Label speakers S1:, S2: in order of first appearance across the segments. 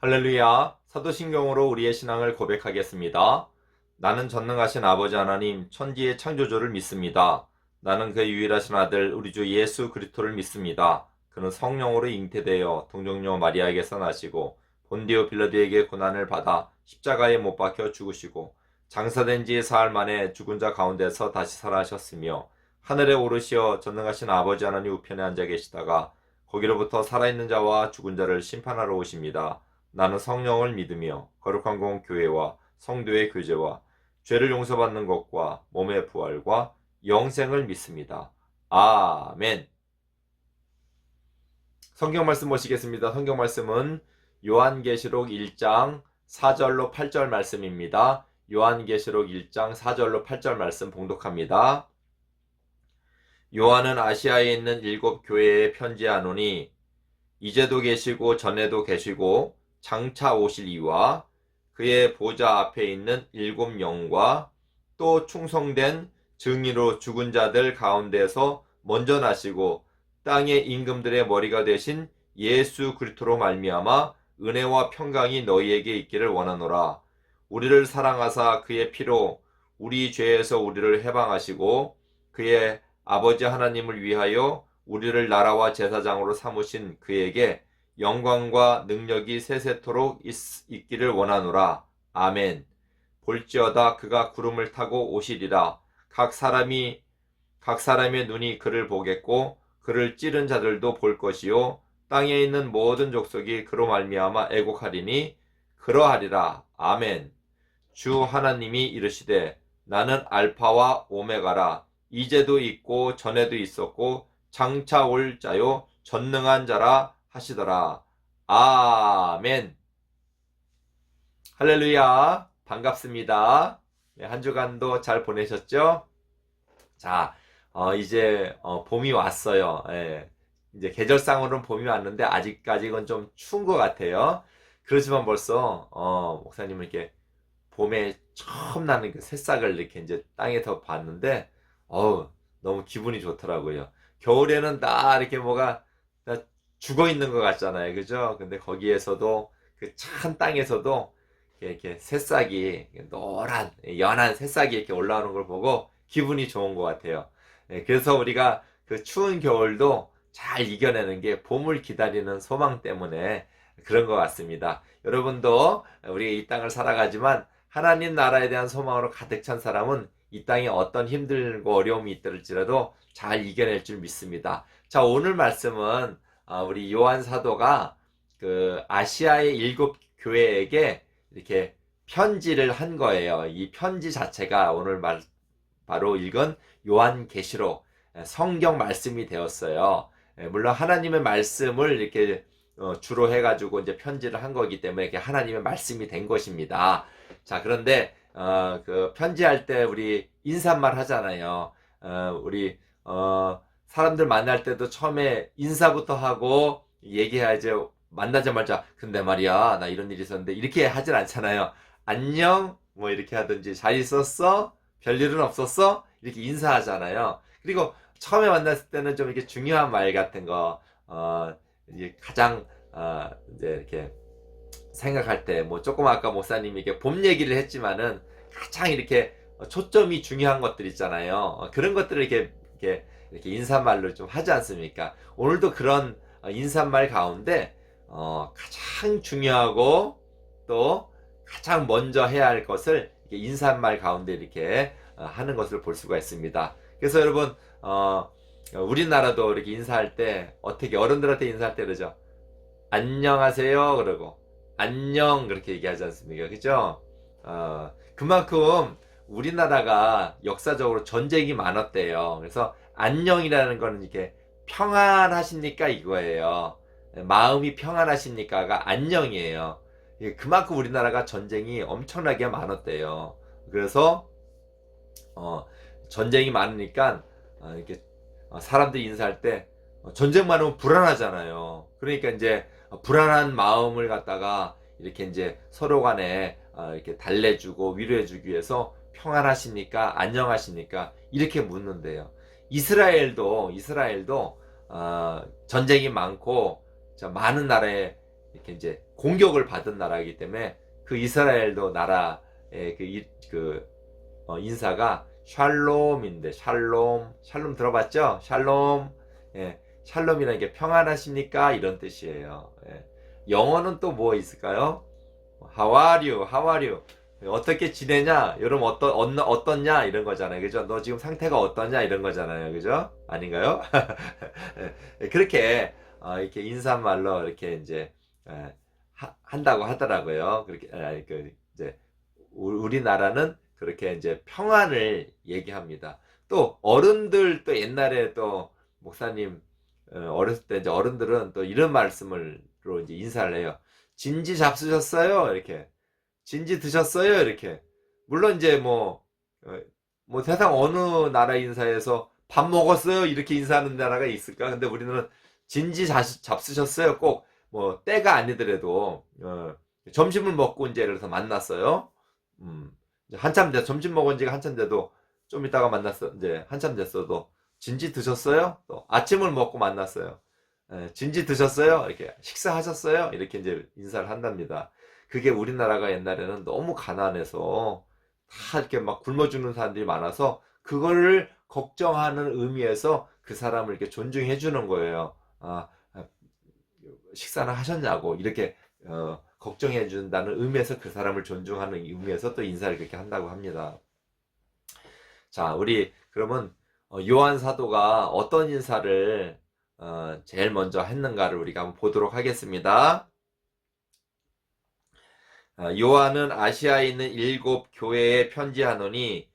S1: 할렐루야, 사도신경으로 우리의 신앙을 고백하겠습니다. 나는 전능하신 아버지 하나님, 천지의 창조주를 믿습니다. 나는 그의 유일하신 아들, 우리 주 예수 그리스도를 믿습니다. 그는 성령으로 잉태되어 동정녀 마리아에게서 나시고 본디오 빌라도에게 고난을 받아 십자가에 못 박혀 죽으시고 장사된 지 사흘 만에 죽은 자 가운데서 다시 살아나셨으며 하늘에 오르시어 전능하신 아버지 하나님 우편에 앉아 계시다가 거기로부터 살아있는 자와 죽은 자를 심판하러 오십니다. 나는 성령을 믿으며 거룩한 공 교회와 성도의 교제와 죄를 용서받는 것과 몸의 부활과 영생을 믿습니다. 아멘. 성경 말씀 보시겠습니다. 성경 말씀은 요한계시록 1장 4절로 8절 말씀입니다. 요한계시록 1장 4절로 8절 말씀 봉독합니다. 요한은 아시아에 있는 7교회에 편지하노니 이제도 계시고 전에도 계시고 장차 오실 이와 그의 보좌 앞에 있는 7영과 또 충성된 증인으로 죽은 자들 가운데서 먼저 나시고 땅의 임금들의 머리가 되신 예수 그리스도로 말미암아 은혜와 평강이 너희에게 있기를 원하노라. 우리를 사랑하사 그의 피로 우리 죄에서 우리를 해방하시고 그의 아버지 하나님을 위하여 우리를 나라와 제사장으로 삼으신 그에게 영광과 능력이 세세토록 있기를 원하노라. 아멘. 볼지어다 그가 구름을 타고 오시리라. 각 사람의 눈이 그를 보겠고 그를 찌른 자들도 볼 것이요 땅에 있는 모든 족속이 그로 말미암아 애곡하리니 그러하리라. 아멘. 주 하나님이 이르시되 나는 알파와 오메가라. 이제도 있고 전에도 있었고 장차 올 자요 전능한 자라 하시더라. 아멘. 할렐루야. 반갑습니다. 네, 한 주간도 잘 보내셨죠? 자, 이제 봄이 왔어요. 예, 이제 계절상으로는 봄이 왔는데 아직까지는 좀 추운 것 같아요. 그렇지만 벌써 목사님은 이렇게 봄에 처음 나는 그 새싹을 이렇게 이제 땅에서 봤는데 너무 기분이 좋더라고요. 겨울에는 다 이렇게 뭐가 다 죽어 있는 것 같잖아요. 그죠? 근데 거기에서도 그 찬 땅에서도 이렇게 새싹이 노란 연한 새싹이 이렇게 올라오는 걸 보고 기분이 좋은 것 같아요. 그래서 우리가 그 추운 겨울도 잘 이겨내는 게 봄을 기다리는 소망 때문에 그런 것 같습니다. 여러분도 우리가 이 땅을 살아가지만 하나님 나라에 대한 소망으로 가득 찬 사람은 이 땅에 어떤 힘들고 어려움이 있을지라도 잘 이겨낼 줄 믿습니다. 자, 오늘 말씀은 우리 요한 사도가 그 아시아의 7교회에게 이렇게 편지를 한 거예요. 이 편지 자체가 오늘 바로 읽은 요한계시록 성경 말씀이 되었어요. 물론 하나님의 말씀을 이렇게 주로 해가지고 이제 편지를 한 거기 때문에 이게 하나님의 말씀이 된 것입니다. 자, 그런데 그 편지할 때 우리 인사말 하잖아요. 우리 사람들 만날 때도 처음에 인사부터 하고 얘기하죠. 만나자마자 근데 말이야 나 이런 일이 있었는데 이렇게 하진 않잖아요. 안녕 뭐 이렇게 하든지 잘 있었어? 별일은 없었어? 이렇게 인사하잖아요. 그리고 처음에 만났을 때는 좀 이렇게 중요한 말 같은 거 이제 가장 이제 이렇게 생각할 때 뭐 조금 아까 목사님이 이렇게 봄 얘기를 했지만은 가장 이렇게 초점이 중요한 것들 있잖아요. 그런 것들을 이렇게 인사말로 좀 하지 않습니까? 오늘도 그런 인사말 가운데 가장 중요하고 또 가장 먼저 해야 할 것을 이렇게 인사말 가운데 이렇게 하는 것을 볼 수가 있습니다. 그래서 여러분 우리나라도 이렇게 인사할 때 어떻게 어른들한테 인사할 때 그러죠? 안녕하세요 그러고 안녕 그렇게 얘기하지 않습니까? 그죠? 그만큼 우리나라가 역사적으로 전쟁이 많았대요. 그래서 안녕이라는 거는 이렇게 평안하십니까 이거예요. 마음이 평안하십니까가 안녕이에요. 그만큼 우리나라가 전쟁이 엄청나게 많았대요. 그래서 전쟁이 많으니까 이렇게 사람들이 인사할 때 전쟁 많으면 불안하잖아요. 그러니까 이제 불안한 마음을 갖다가 이렇게 이제 서로 간에 이렇게 달래주고 위로해주기 위해서 평안하십니까? 안녕하십니까? 이렇게 묻는데요. 이스라엘도 전쟁이 많고 많은 나라에 이렇게 이제 공격을 받은 나라이기 때문에 그 이스라엘도 나라의 인사가 샬롬인데, 샬롬 들어봤죠? 샬롬. 예, 샬롬이라는 게 평안하십니까? 이런 뜻이에요. 예. 영어는 또 뭐 있을까요? How are you? 어떻게 지내냐? 여러분 어떻냐? 이런 거잖아요. 그죠? 너 지금 상태가 어떠냐? 이런 거잖아요. 그죠? 아닌가요? 그렇게, 이렇게 인사말로 이렇게 이제, 한다고 하더라고요. 그렇게, 이제, 우리나라는 그렇게 이제 평안을 얘기합니다. 또, 어른들 또 옛날에 또, 목사님, 어렸을 때 이제 어른들은 또 이런 말씀으로 이제 인사를 해요. 진지 잡수셨어요? 이렇게. 진지 드셨어요? 이렇게. 물론 이제 뭐 세상 어느 나라 인사에서 밥 먹었어요? 이렇게 인사하는 나라가 있을까? 근데 우리는 진지 잡수셨어요? 꼭 뭐 때가 아니더라도 점심을 먹고 이제 예를 들어서 만났어요. 이제 한참 돼 점심 먹은 지가 한참 돼도 좀 이따가 만났어 이제 한참 됐어도 진지 드셨어요? 또 아침을 먹고 만났어요. 진지 드셨어요? 이렇게 식사하셨어요? 이렇게 이제 인사를 한답니다. 그게 우리나라가 옛날에는 너무 가난해서 다 이렇게 막 굶어 죽는 사람들이 많아서 그거를 걱정하는 의미에서 그 사람을 이렇게 존중해 주는 거예요. 식사는 하셨냐고 이렇게 걱정해 준다는 의미에서 그 사람을 존중하는 의미에서 또 인사를 그렇게 한다고 합니다. 자, 우리 그러면 요한 사도가 어떤 인사를 제일 먼저 했는가를 우리가 한번 보도록 하겠습니다. 요한은 아시아에 있는 7 교회에 편지하노니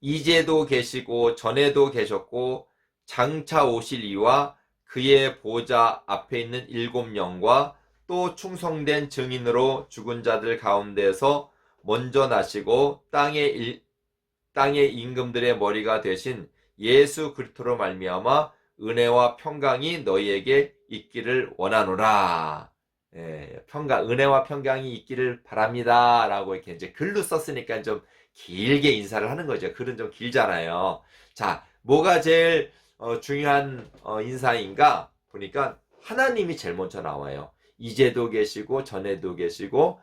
S1: 이제도 계시고 전에도 계셨고 장차 오실 이와 그의 보좌 앞에 있는 7영과 또 충성된 증인으로 죽은 자들 가운데서 먼저 나시고 땅의 임금들의 머리가 되신 예수 그리스도로 말미암아 은혜와 평강이 너희에게 있기를 원하노라. 은혜와 평강이 있기를 바랍니다. 라고 이렇게 이제 글로 썼으니까 좀 길게 인사를 하는 거죠. 글은 좀 길잖아요. 자, 뭐가 제일 중요한 인사인가? 보니까 하나님이 제일 먼저 나와요. 이제도 계시고 전에도 계시고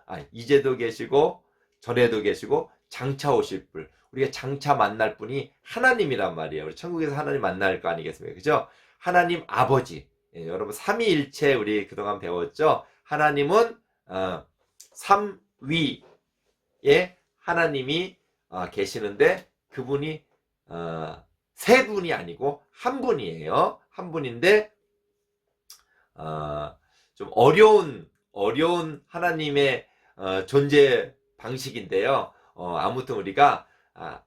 S1: 전에도 계시고 장차 오실 분. 우리가 장차 만날 분이 하나님이란 말이에요. 우리 천국에서 하나님 만날 거 아니겠습니까? 그죠? 하나님 아버지. 여러분 삼위일체 우리 그동안 배웠죠? 하나님은 삼위에 하나님이 계시는데 그분이 세 분이 아니고 한 분이에요. 한 분인데 좀 어려운 하나님의 존재 방식인데요. 아무튼 우리가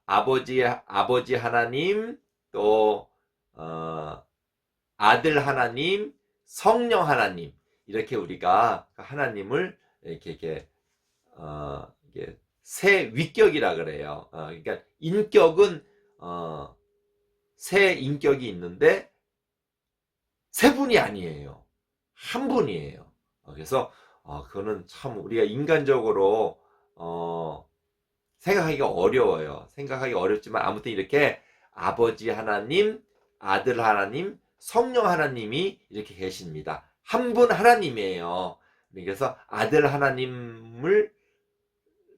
S1: 아버지 하나님 또 아들 하나님 성령 하나님 이렇게 우리가 하나님을 이렇게 세 위격이라 그래요. 그러니까 인격은 세 인격이 있는데 세 분이 아니에요. 한 분이에요. 그래서 그거는 참 우리가 인간적으로 생각하기가 어려워요. 생각하기 어렵지만 아무튼 이렇게 아버지 하나님, 아들 하나님, 성령 하나님이 이렇게 계십니다. 한 분 하나님이에요. 그래서 아들 하나님을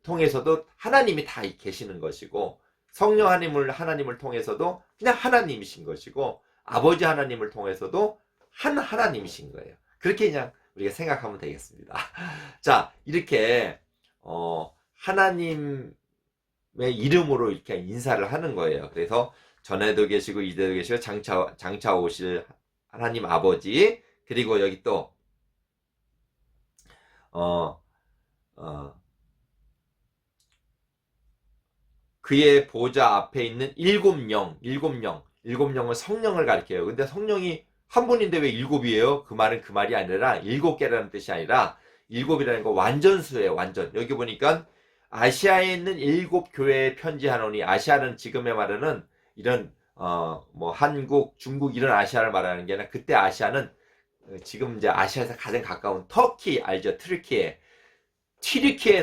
S1: 통해서도 하나님이 다 계시는 것이고 성령 하나님을 통해서도 그냥 하나님이신 것이고 아버지 하나님을 통해서도 한 하나님이신 거예요. 그렇게 그냥 우리가 생각하면 되겠습니다. 자, 이렇게 하나님의 이름으로 이렇게 인사를 하는 거예요. 그래서 전에도 계시고 이제도 계시고 장차 오실 하나님 아버지 그리고 여기 또 그의 보좌 앞에 있는 7영은 성령을 가리켜요. 근데 성령이 한 분인데 왜 7이에요? 그 말은 그 말이 아니라 7개라는 뜻이 아니라 7이라는 거 완전수예요. 완전. 여기 보니까 아시아에 있는 7 교회에 편지하노니 아시아는 지금의 말은 이런 뭐 한국, 중국 이런 아시아를 말하는 게 아니라 그때 아시아는 지금 이제 아시아에서 가장 가까운 터키 알죠? 튀르키예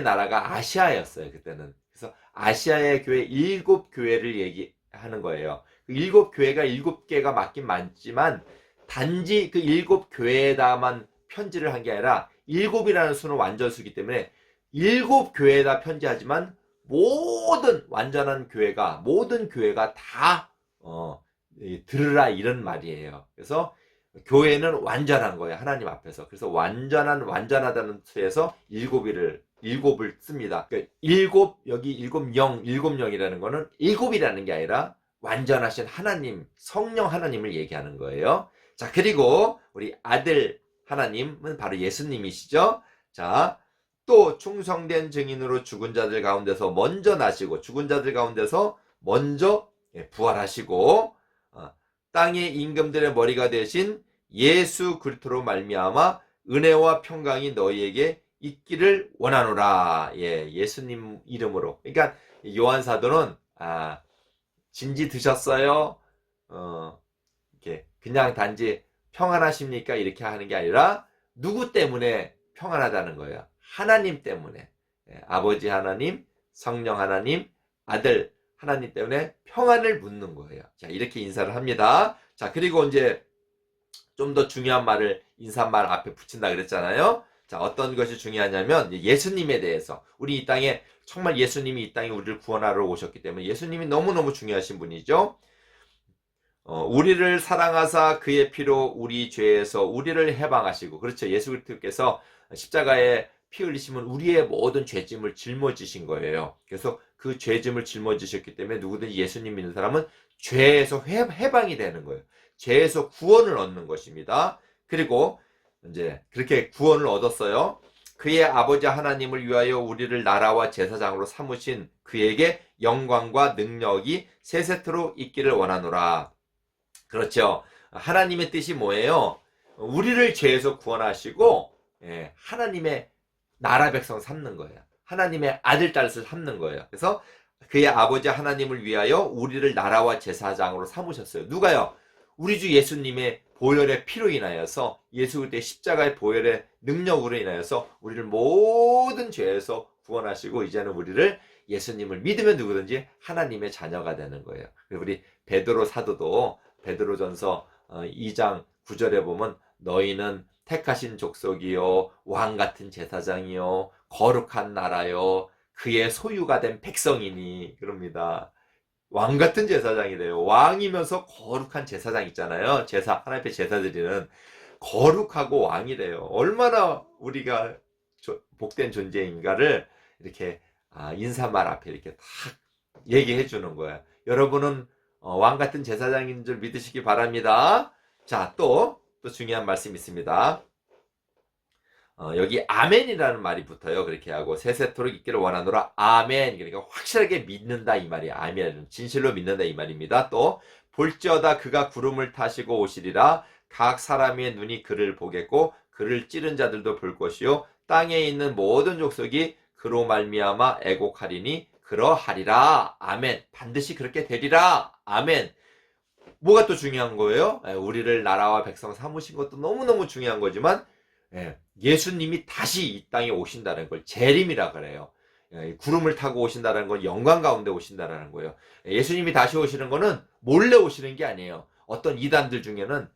S1: 나라가 아시아였어요. 그때는. 그래서 아시아의 교회 7 교회를 얘기하는 거예요. 그 7 교회가 7개가 맞긴 맞지만 단지 그 7 교회에다만 편지를 한 게 아니라 일곱이라는 수는 완전수이기 때문에 일곱 교회에다 편지하지만 모든 완전한 교회가 모든 교회가 다 들으라 이런 말이에요. 그래서 교회는 완전한 거예요. 하나님 앞에서. 그래서 완전하다는 수에서 일곱을 씁니다. 그러니까 여기 일곱 영이라는 거는 일곱이라는 게 아니라 완전하신 하나님, 성령 하나님을 얘기하는 거예요. 자, 그리고 우리 아들 하나님은 바로 예수님이시죠. 자, 또 충성된 증인으로 죽은 자들 가운데서 먼저 나시고 죽은 자들 가운데서 먼저 부활하시고 땅의 임금들의 머리가 되신 예수 그리스도로 말미암아 은혜와 평강이 너희에게 있기를 원하노라. 예수님 이름으로. 그러니까 요한 사도는 진지 드셨어요? 이렇게 그냥 단지 평안하십니까? 이렇게 하는 게 아니라 누구 때문에 평안하다는 거예요. 하나님 때문에. 아버지 하나님, 성령 하나님, 아들 하나님 때문에 평안을 묻는 거예요. 자, 이렇게 인사를 합니다. 자, 그리고 이제 좀 더 중요한 말을 인사말 앞에 붙인다 그랬잖아요. 자, 어떤 것이 중요하냐면 예수님에 대해서. 우리 이 땅에 정말 예수님이 이 땅에 우리를 구원하러 오셨기 때문에 예수님이 너무너무 중요하신 분이죠. 우리를 사랑하사 그의 피로 우리 죄에서 우리를 해방하시고, 그렇죠. 예수 그리스도께서 십자가에 피 흘리시면 우리의 모든 죄짐을 짊어지신 거예요. 그래서 그 죄짐을 짊어지셨기 때문에 누구든지 예수님 믿는 사람은 죄에서 해방이 되는 거예요. 죄에서 구원을 얻는 것입니다. 그리고 이제 그렇게 구원을 얻었어요. 그의 아버지 하나님을 위하여 우리를 나라와 제사장으로 삼으신 그에게 영광과 능력이 세세토록 있기를 원하노라. 그렇죠. 하나님의 뜻이 뭐예요? 우리를 죄에서 구원하시고 하나님의 나라 백성 삼는 거예요. 하나님의 아들 딸을 삼는 거예요. 그래서 그의 아버지 하나님을 위하여 우리를 나라와 제사장으로 삼으셨어요. 누가요? 우리 주 예수님의 보혈의 피로 인하여서 예수 그리스도의 십자가의 보혈의 능력으로 인하여서 우리를 모든 죄에서 구원하시고 이제는 우리를 예수님을 믿으면 누구든지 하나님의 자녀가 되는 거예요. 우리 베드로 사도도 베드로전서 2장 9절에 보면 너희는 택하신 족속이요 왕같은 제사장이요 거룩한 나라요 그의 소유가 된 백성이니 그럽니다. 왕같은 제사장이래요. 왕이면서 거룩한 제사장 있잖아요. 하나님 앞에 제사 드리는 거룩하고 왕이래요. 얼마나 우리가 복된 존재인가를 이렇게 인사말 앞에 이렇게 딱 얘기해 주는 거예요. 여러분은 왕같은 제사장인 줄 믿으시기 바랍니다. 자, 또 중요한 말씀이 있습니다. 여기 아멘이라는 말이 붙어요. 그렇게 하고 세세토록 있기를 원하노라. 아멘. 그러니까 확실하게 믿는다 이 말이에요. 아멘. 진실로 믿는다 이 말입니다. 또 볼지어다 그가 구름을 타시고 오시리라. 각 사람의 눈이 그를 보겠고 그를 찌른 자들도 볼 것이요 땅에 있는 모든 족속이 그로 말미암아 애곡하리니 그러하리라. 아멘. 반드시 그렇게 되리라. 아멘. 뭐가 또 중요한 거예요? 우리를 나라와 백성 삼으신 것도 너무너무 중요한 거지만 예수님이 다시 이 땅에 오신다는 걸 재림이라 그래요. 구름을 타고 오신다는 건 영광 가운데 오신다는 거예요. 예수님이 다시 오시는 거는 몰래 오시는 게 아니에요. 어떤 이단들 중에는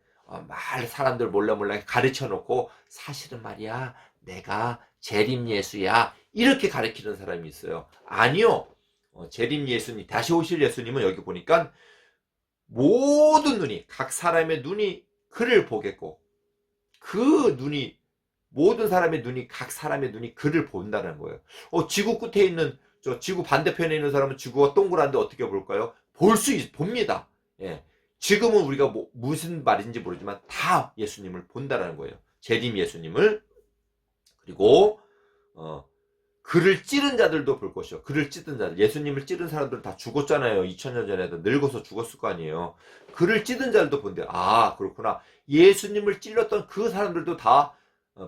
S1: 사람들 몰래 가르쳐 놓고 사실은 말이야 내가 재림 예수야 이렇게 가르치는 사람이 있어요. 아니요. 재림 예수님 다시 오실 예수님은 여기 보니까 모든 눈이 각 사람의 눈이 그를 보겠고 그 눈이 모든 사람의 눈이 각 사람의 눈이 그를 본다는 거예요. 지구 끝에 있는 지구 반대편에 있는 사람은 지구가 동그란데 어떻게 볼까요? 봅니다. 지금은 우리가 무슨 말인지 모르지만 다 예수님을 본다라는 거예요. 재림 예수님을. 그리고 그를 찌른 자들도 볼 것이요. 그를 찌른 자들. 예수님을 찌른 사람들은 다 죽었잖아요. 2000년 전에도 늙어서 죽었을 거 아니에요. 그를 찌른 자들도 본대. 그렇구나. 예수님을 찔렀던 그 사람들도 다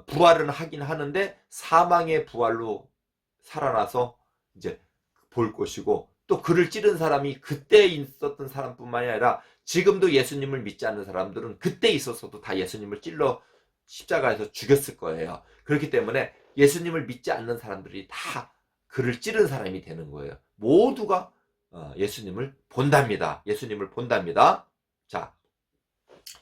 S1: 부활은 하긴 하는데 사망의 부활로 살아나서 이제 볼 것이고 또 그를 찌른 사람이 그때 있었던 사람뿐만이 아니라 지금도 예수님을 믿지 않는 사람들은 그때 있었어도 다 예수님을 찔러 십자가에서 죽였을 거예요. 그렇기 때문에 예수님을 믿지 않는 사람들이 다 그를 찌른 사람이 되는 거예요. 모두가 예수님을 본답니다. 예수님을 본답니다. 자,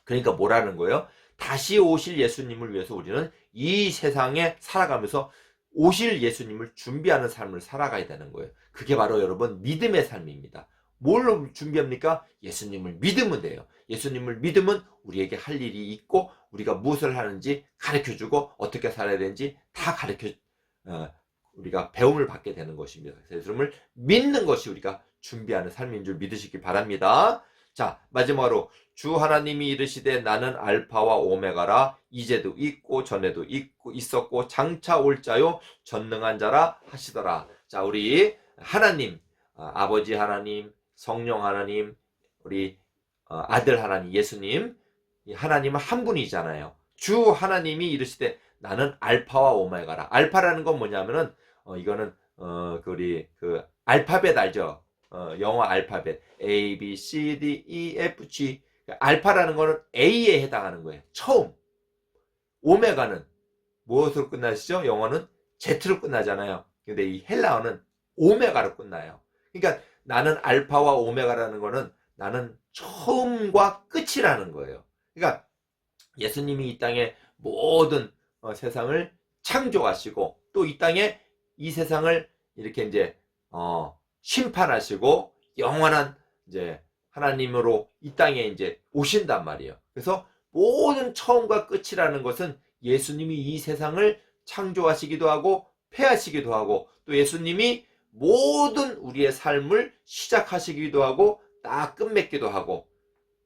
S1: 그러니까 뭐라는 거예요? 다시 오실 예수님을 위해서 우리는 이 세상에 살아가면서 오실 예수님을 준비하는 삶을 살아가야 되는 거예요. 그게 바로 여러분 믿음의 삶입니다. 뭘로 준비합니까? 예수님을 믿으면 돼요. 예수님을 믿으면 우리에게 할 일이 있고 우리가 무엇을 하는지 가르쳐주고 어떻게 살아야 되는지 다 우리가 배움을 받게 되는 것입니다. 예수님을 믿는 것이 우리가 준비하는 삶인 줄 믿으시기 바랍니다. 자, 마지막으로 주 하나님이 이르시되 나는 알파와 오메가라 이제도 있고 전에도 있었고 장차 올 자요 전능한 자라 하시더라. 자, 우리 하나님, 아버지 하나님, 성령 하나님, 우리 아들 하나님, 예수님, 하나님은 한 분이잖아요. 주 하나님이 이르시되 나는 알파와 오메가라. 알파라는 건 뭐냐면은 이거는 우리 알파벳 알죠? 영어 알파벳 A, B, C, D, E, F, G. 알파라는 거는 A에 해당하는 거예요. 처음. 오메가는 무엇으로 끝나시죠? 영어는 Z로 끝나잖아요. 근데 이 헬라어는 오메가로 끝나요. 그러니까 나는 알파와 오메가라는 거는 나는 처음과 끝이라는 거예요. 그러니까 예수님이 이 땅에 모든 세상을 창조하시고 또 이 땅에 이 세상을 이렇게 이제 심판하시고 영원한 이제 하나님으로 이 땅에 이제 오신단 말이에요. 그래서 모든 처음과 끝이라는 것은 예수님이 이 세상을 창조하시기도 하고 폐하시기도 하고 또 예수님이 모든 우리의 삶을 시작하시기도 하고 다 끝맺기도 하고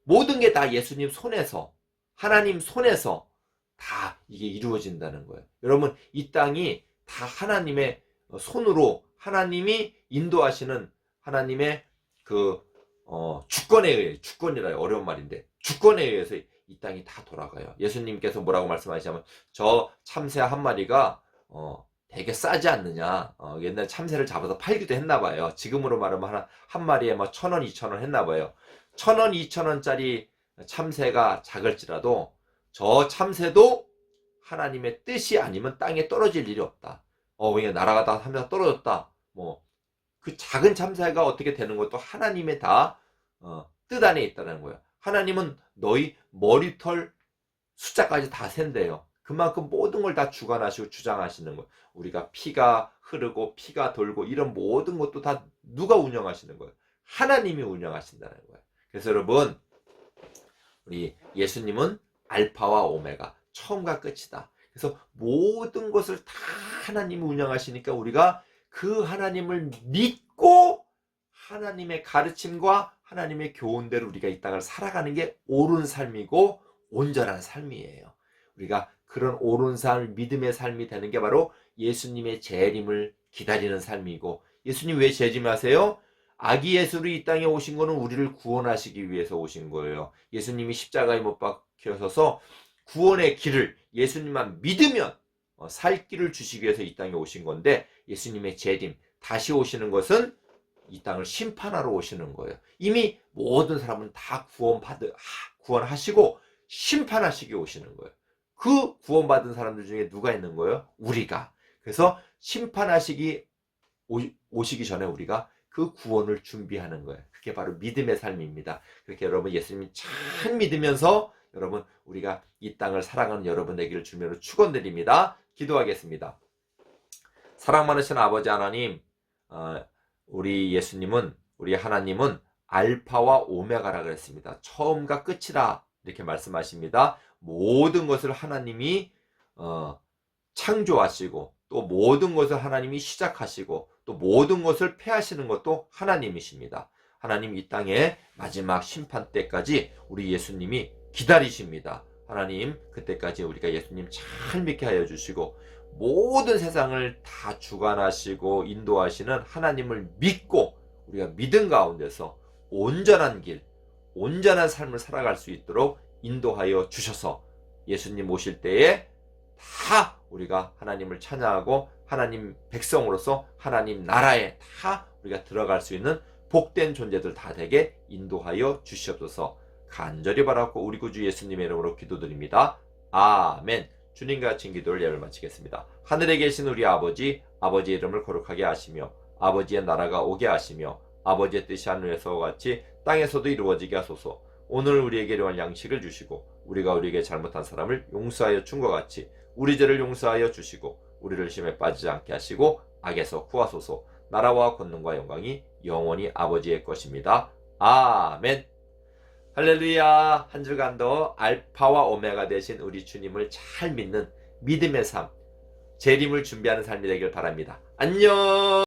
S1: 모든 게 다 예수님 손에서 하나님 손에서 다 이게 이루어진다는 거예요. 여러분 이 땅이 다 하나님의 손으로 하나님이 인도하시는 하나님의 주권에 의해 주권이라 어려운 말인데 주권에 의해서 이 땅이 다 돌아가요. 예수님께서 뭐라고 말씀하시냐면 저 참새 한 마리가 되게 싸지 않느냐. 옛날 참새를 잡아서 팔기도 했나 봐요. 지금으로 말하면 한 마리에 뭐 1,000원, 2,000원 했나 봐요. 1,000원, 2,000원짜리 참새가 작을지라도 저 참새도 하나님의 뜻이 아니면 땅에 떨어질 일이 없다. 그냥 날아가다가 참새가 떨어졌다. 그 작은 참새가 어떻게 되는 것도 하나님의 다 뜻 안에 있다는 거예요. 하나님은 너희 머리털 숫자까지 다 센대요. 그만큼 모든 걸 다 주관하시고 주장하시는 거예요. 우리가 피가 흐르고 피가 돌고 이런 모든 것도 다 누가 운영하시는 거예요? 하나님이 운영하신다는 거예요. 그래서 여러분 우리 예수님은 알파와 오메가 처음과 끝이다. 그래서 모든 것을 다 하나님이 운영하시니까 우리가 그 하나님을 믿고 하나님의 가르침과 하나님의 교훈대로 우리가 이 땅을 살아가는 게 옳은 삶이고 온전한 삶이에요. 우리가 그런 옳은 삶, 믿음의 삶이 되는 게 바로 예수님의 재림을 기다리는 삶이고 예수님 왜 재림하세요? 아기 예수로 이 땅에 오신 거는 우리를 구원하시기 위해서 오신 거예요. 예수님이 십자가에 못 박혀서서 구원의 길을 예수님만 믿으면 살 길을 주시기 위해서 이 땅에 오신 건데 예수님의 재림, 다시 오시는 것은 이 땅을 심판하러 오시는 거예요. 이미 모든 사람은 다 구원하시고 심판하시기 오시는 거예요. 그 구원받은 사람들 중에 누가 있는 거예요? 우리가. 그래서 심판하시기 오시기 전에 우리가 그 구원을 준비하는 거예요. 그게 바로 믿음의 삶입니다. 그렇게 여러분 예수님 잘 믿으면서 여러분 우리가 이 땅을 살아가는 여러분 되기를 주님으로 축원드립니다. 기도하겠습니다. 사랑 많으신 아버지 하나님, 우리 예수님은 우리 하나님은 알파와 오메가라 그랬습니다. 처음과 끝이라 이렇게 말씀하십니다. 모든 것을 하나님이 창조하시고 또 모든 것을 하나님이 시작하시고 또 모든 것을 폐하시는 것도 하나님이십니다. 하나님 이 땅에 마지막 심판 때까지 우리 예수님이 기다리십니다. 하나님 그때까지 우리가 예수님 잘 믿게 하여 주시고 모든 세상을 다 주관하시고 인도하시는 하나님을 믿고 우리가 믿음 가운데서 온전한 길, 온전한 삶을 살아갈 수 있도록 인도하여 주셔서 예수님 오실 때에 다 우리가 하나님을 찬양하고 하나님 백성으로서 하나님 나라에 다 우리가 들어갈 수 있는 복된 존재들 다 되게 인도하여 주시옵소서. 간절히 바라고 우리 구주 예수님의 이름으로 기도드립니다. 아멘. 주님과 같이 기도를 예를 마치겠습니다. 하늘에 계신 우리 아버지, 아버지의 이름을 거룩하게 하시며 아버지의 나라가 오게 하시며 아버지의 뜻이 하늘에서와 같이 땅에서도 이루어지게 하소서. 오늘 우리에게 일용할 양식을 주시고 우리가 우리에게 잘못한 사람을 용서하여 준 것 같이 우리 죄를 용서하여 주시고 우리를 시험에 빠지지 않게 하시고 악에서 구하소서. 나라와 권능과 영광이 영원히 아버지의 것입니다. 아멘. 할렐루야. 한 주간도 알파와 오메가 되신 우리 주님을 잘 믿는 믿음의 삶, 재림을 준비하는 삶이 되길 바랍니다. 안녕.